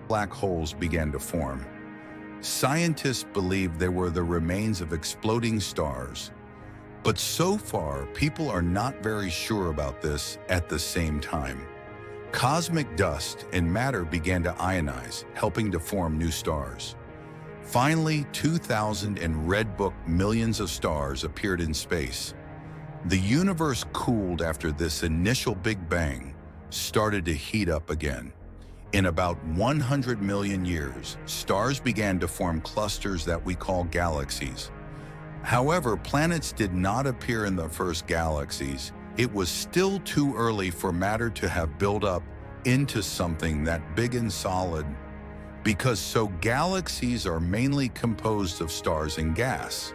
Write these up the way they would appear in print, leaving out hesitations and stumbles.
black holes began to form. Scientists believe they were the remains of exploding stars. But so far, people are not very sure about this at the same time. Cosmic dust and matter began to ionize, helping to form new stars. Finally, 2000 and Red Book millions of stars appeared in space. The universe cooled after this initial Big Bang, started to heat up again. In about 100 million years, stars began to form clusters that we call galaxies. However, planets did not appear in the first galaxies. It was still too early for matter to have built up into something that big and solid. So galaxies are mainly composed of stars and gas.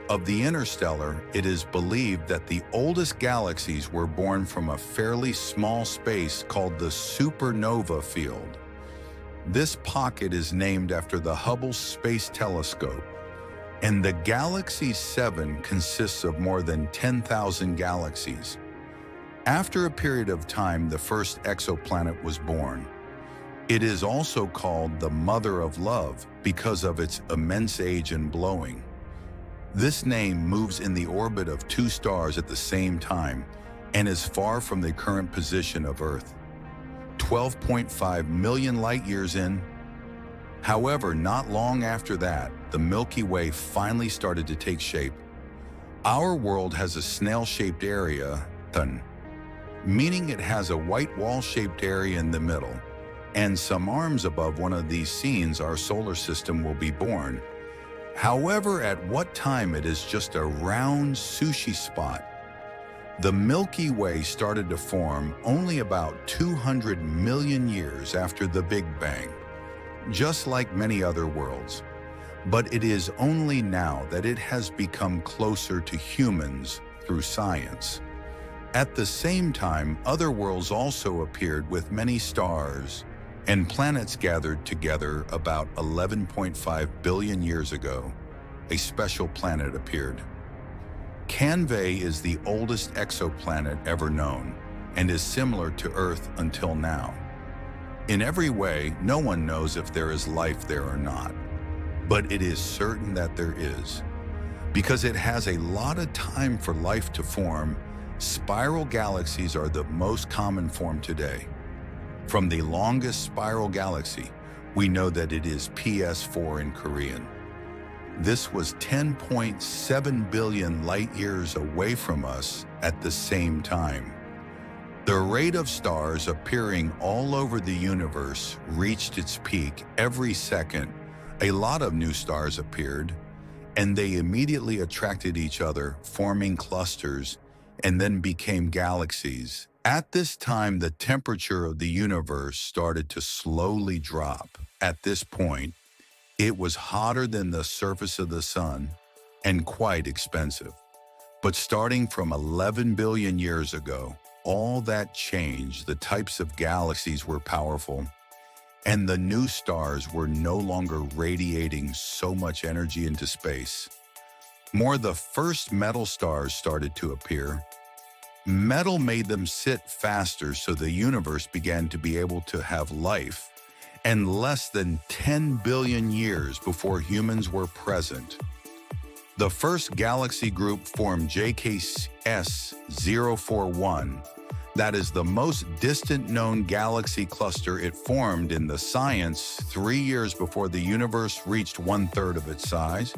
Of the interstellar, it is believed that the oldest galaxies were born from a fairly small space called the supernova field. This pocket is named after the Hubble Space Telescope, and the Galaxy 7 consists of more than 10,000 galaxies. After a period of time, the first exoplanet was born. It is also called the Mother of Love because of its immense age and blowing. This name moves in the orbit of two stars at the same time and is far from the current position of Earth, 12.5 million light-years in. However, not long after that, the Milky Way finally started to take shape. Our world has a snail-shaped area, meaning it has a white wall-shaped area in the middle, and some arms above one of these scenes our solar system will be born. However, at what time it is just a round sushi spot. The Milky Way started to form only about 200 million years after the Big Bang, just like many other worlds. But it is only now that it has become closer to humans through science. At the same time, other worlds also appeared with many stars and planets gathered together. About 11.5 billion years ago, a special planet appeared. Canvae is the oldest exoplanet ever known and is similar to Earth until now. In every way, no one knows if there is life there or not, but it is certain that there is. Because it has a lot of time for life to form, spiral galaxies are the most common form today. From the longest spiral galaxy, we know that it is PS4 in Korean. This was 10.7 billion light-years away from us at the same time. The rate of stars appearing all over the universe reached its peak every second. A lot of new stars appeared, and they immediately attracted each other, forming clusters, and then became galaxies. At this time, the temperature of the universe started to slowly drop. At this point, it was hotter than the surface of the sun and quite expensive. But starting from 11 billion years ago, all that changed. The types of galaxies were powerful, and the new stars were no longer radiating so much energy into space. The first metal stars started to appear. Metal made them sit faster, so the universe began to be able to have life, and less than 10 billion years before humans were present. The first galaxy group formed JKS 041. That is the most distant known galaxy cluster. It formed in the science 3 years before the universe reached 1/3 of its size.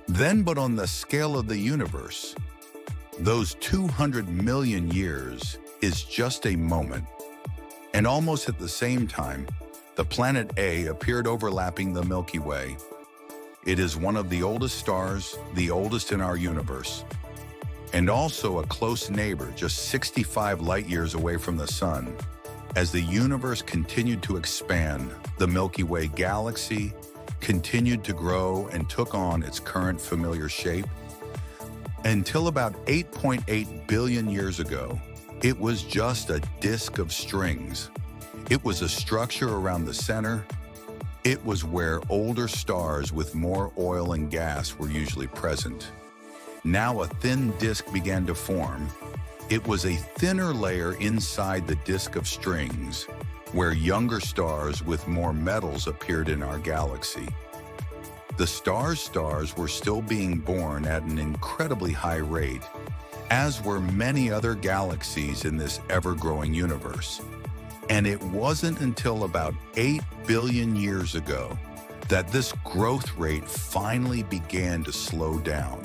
But on the scale of the universe, those 200 million years is just a moment. And almost at the same time, the planet A appeared overlapping the Milky Way. It is one of the oldest stars, the oldest in our universe, and also a close neighbor, just 65 light-years away from the Sun. As the universe continued to expand, the Milky Way galaxy continued to grow and took on its current familiar shape. Until about 8.8 billion years ago, it was just a disk of strings. It was a structure around the center. It was where older stars with more oil and gas were usually present. Now a thin disk began to form. It was a thinner layer inside the disk of strings. where younger stars with more metals appeared in our galaxy. The stars were still being born at an incredibly high rate, as were many other galaxies in this ever-growing universe. And it wasn't until about 8 billion years ago that this growth rate finally began to slow down.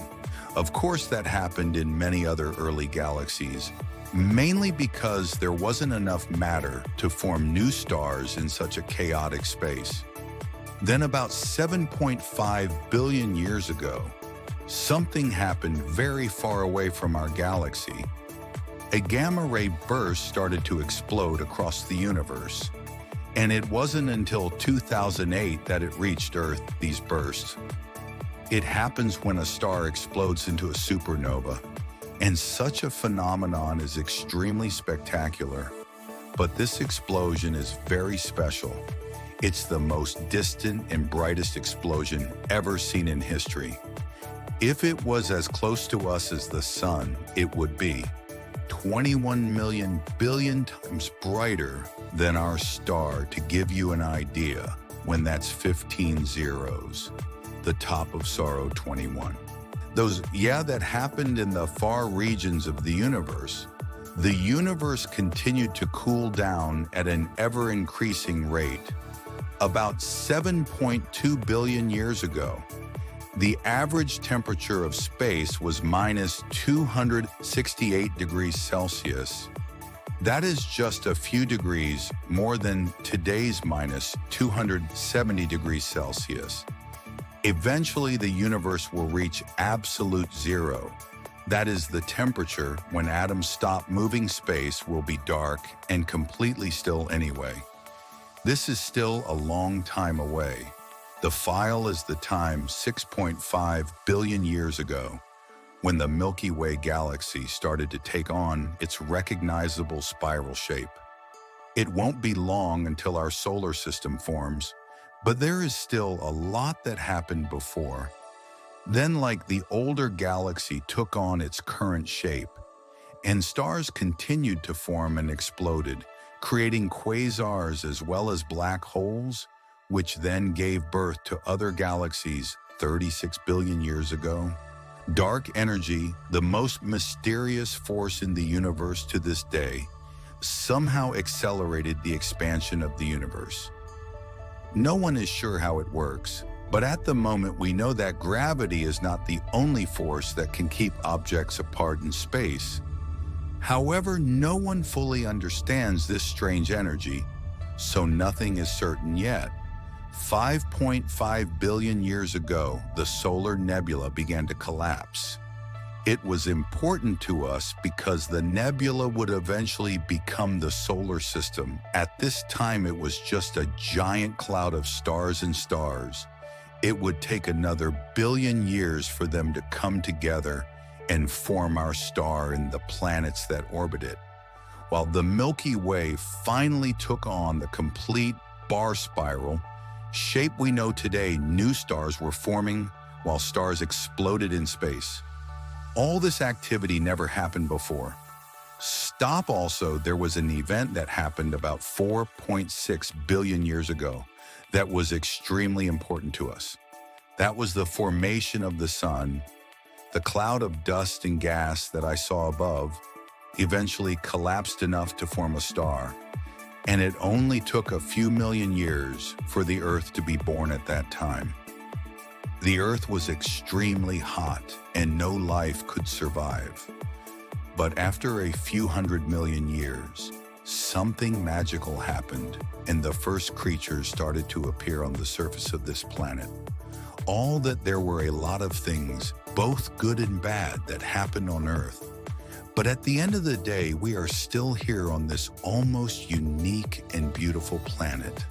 Of course, that happened in many other early galaxies, mainly because there wasn't enough matter to form new stars in such a chaotic space. Then about 7.5 billion years ago, something happened very far away from our galaxy. A gamma-ray burst started to explode across the universe, and it wasn't until 2008 that it reached Earth, these bursts. It happens when a star explodes into a supernova, and such a phenomenon is extremely spectacular. But this explosion is very special. It's the most distant and brightest explosion ever seen in history. If it was as close to us as the Sun, it would be 21 million billion times brighter than our star. To give you an idea, when that's 15 zeros, the top of sorrow 21. That happened in the far regions of the universe. The universe continued to cool down at an ever-increasing rate. About 7.2 billion years ago, the average temperature of space was minus 268 degrees Celsius. That is just a few degrees more than today's minus 270 degrees Celsius. Eventually, the universe will reach absolute zero. That is, the temperature when atoms stop moving, space will be dark and completely still anyway. This is still a long time away. The file is the time 6.5 billion years ago, when the Milky Way galaxy started to take on its recognizable spiral shape. It won't be long until our solar system forms, but there is still a lot that happened before. Then, like the older galaxy took on its current shape, and stars continued to form and exploded, creating quasars as well as black holes, which then gave birth to other galaxies 36 billion years ago. Dark energy, the most mysterious force in the universe to this day, somehow accelerated the expansion of the universe. No one is sure how it works, but at the moment we know that gravity is not the only force that can keep objects apart in space. However, no one fully understands this strange energy, so nothing is certain yet. 5.5 billion years ago, the solar nebula began to collapse. It was important to us because the nebula would eventually become the solar system. At this time, it was just a giant cloud of stars and stars. It would take another billion years for them to come together and form our star and the planets that orbit it. While the Milky Way finally took on the complete bar spiral shape we know today, new stars were forming while stars exploded in space. All this activity never happened before. Also, there was an event that happened about 4.6 billion years ago that was extremely important to us. That was the formation of the Sun. The cloud of dust and gas that I saw above eventually collapsed enough to form a star, and it only took a few million years for the Earth to be born at that time. The Earth was extremely hot and no life could survive. But after a few 100 million years, something magical happened, and the first creatures started to appear on the surface of this planet. All that there were a lot of things, both good and bad, that happened on Earth. But at the end of the day, we are still here on this almost unique and beautiful planet.